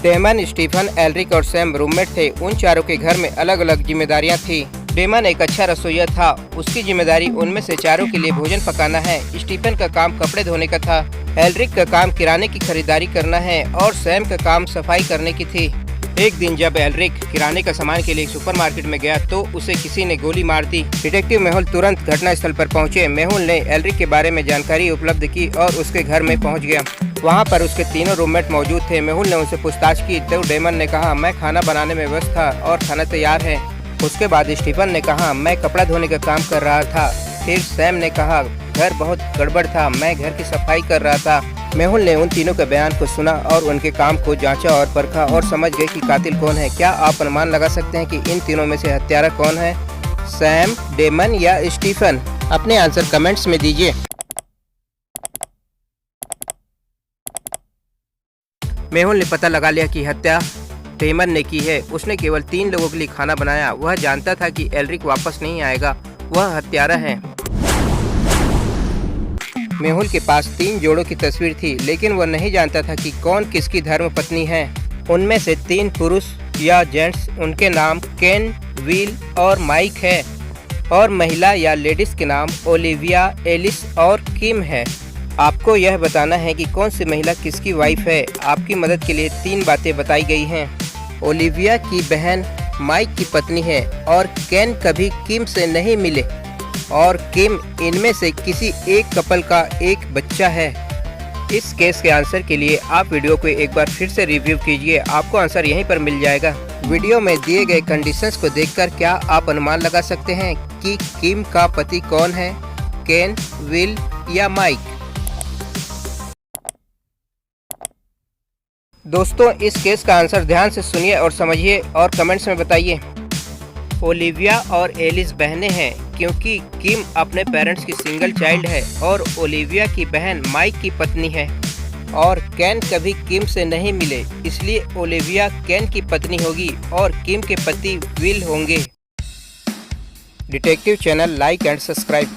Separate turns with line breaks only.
Daemon, Stephen, Elric और Sam roommate थे। उन चारों के घर में अलग अलग जिम्मेदारियां थी। डेमन एक अच्छा रसोइया था। उसकी जिम्मेदारी उनमें से चारों के लिए भोजन पकाना है। स्टीफन का काम कपड़े धोने का था। एल्रिक का काम किराने की खरीदारी करना है और सैम का काम सफाई करने की थी। एक दिन जब एल्रिक किराने का सामान के लिए सुपरमार्केट में गया तो उसे किसी ने गोली मार दी। डिटेक्टिव मेहुल तुरंत घटनास्थल पर पहुंचे। मेहुल ने एल्रिक के बारे में जानकारी उपलब्ध की और उसके घर में पहुंच गया। वहां पर उसके तीनों रूममेट मौजूद थे। मेहुल ने उनसे पूछताछ की तो डेमन ने कहा, मैं खाना बनाने में व्यस्त था और खाना तैयार है। उसके बाद स्टीफन ने कहा, मैं कपड़ा धोने का काम कर रहा था। फिर सैम ने कहा, घर बहुत गड़बड़ था, मैं घर की सफाई कर रहा था। मेहुल ने उन तीनों के बयान को सुना और उनके काम को जांचा और परखा और समझ गए कि कातिल कौन है। क्या आप अनुमान लगा सकते हैं कि इन तीनों में से हत्यारा कौन है? सैम, डेमन या स्टीफन? अपने आंसर कमेंट्स में दीजिए। मेहुल ने पता लगा लिया कि हत्या डेमन ने की है। उसने केवल 3 लोगों के लिए खाना बनाया। वह जानता था कि एल्रिक वापस नहीं आएगा। वह हत्यारा है। मेहुल के पास 3 जोड़ों की तस्वीर थी, लेकिन वह नहीं जानता था कि कौन किसकी धर्मपत्नी है। उनमें से 3 पुरुष या जेंट्स, उनके नाम केन, विल और माइक है, और महिला या लेडीज के नाम ओलिविया, एलिस और किम है। आपको यह बताना है कि कौन सी महिला किसकी वाइफ है। आपकी मदद के लिए 3 बातें बताई गई हैं। ओलिविया की बहन माइक की पत्नी है और केन कभी किम से नहीं मिले, और किम इनमें से किसी एक कपल का एक बच्चा है। इस केस के आंसर के लिए आप वीडियो को एक बार फिर से रिव्यू कीजिए। आपको आंसर यहीं पर मिल जाएगा। वीडियो में दिए गए कंडीशंस को देखकर क्या आप अनुमान लगा सकते हैं कि किम का पति कौन है? केन, विल या माइक? दोस्तों, इस केस का आंसर ध्यान से सुनिए और समझिए और कमेंट्स में बताइए। ओलिविया और एलिस बहनें हैं क्योंकि किम अपने पेरेंट्स की सिंगल चाइल्ड है और ओलिविया की बहन माइक की पत्नी है, और केन कभी किम से नहीं मिले, इसलिए ओलिविया केन की पत्नी होगी और किम के पति विल होंगे। Detective channel like and subscribe.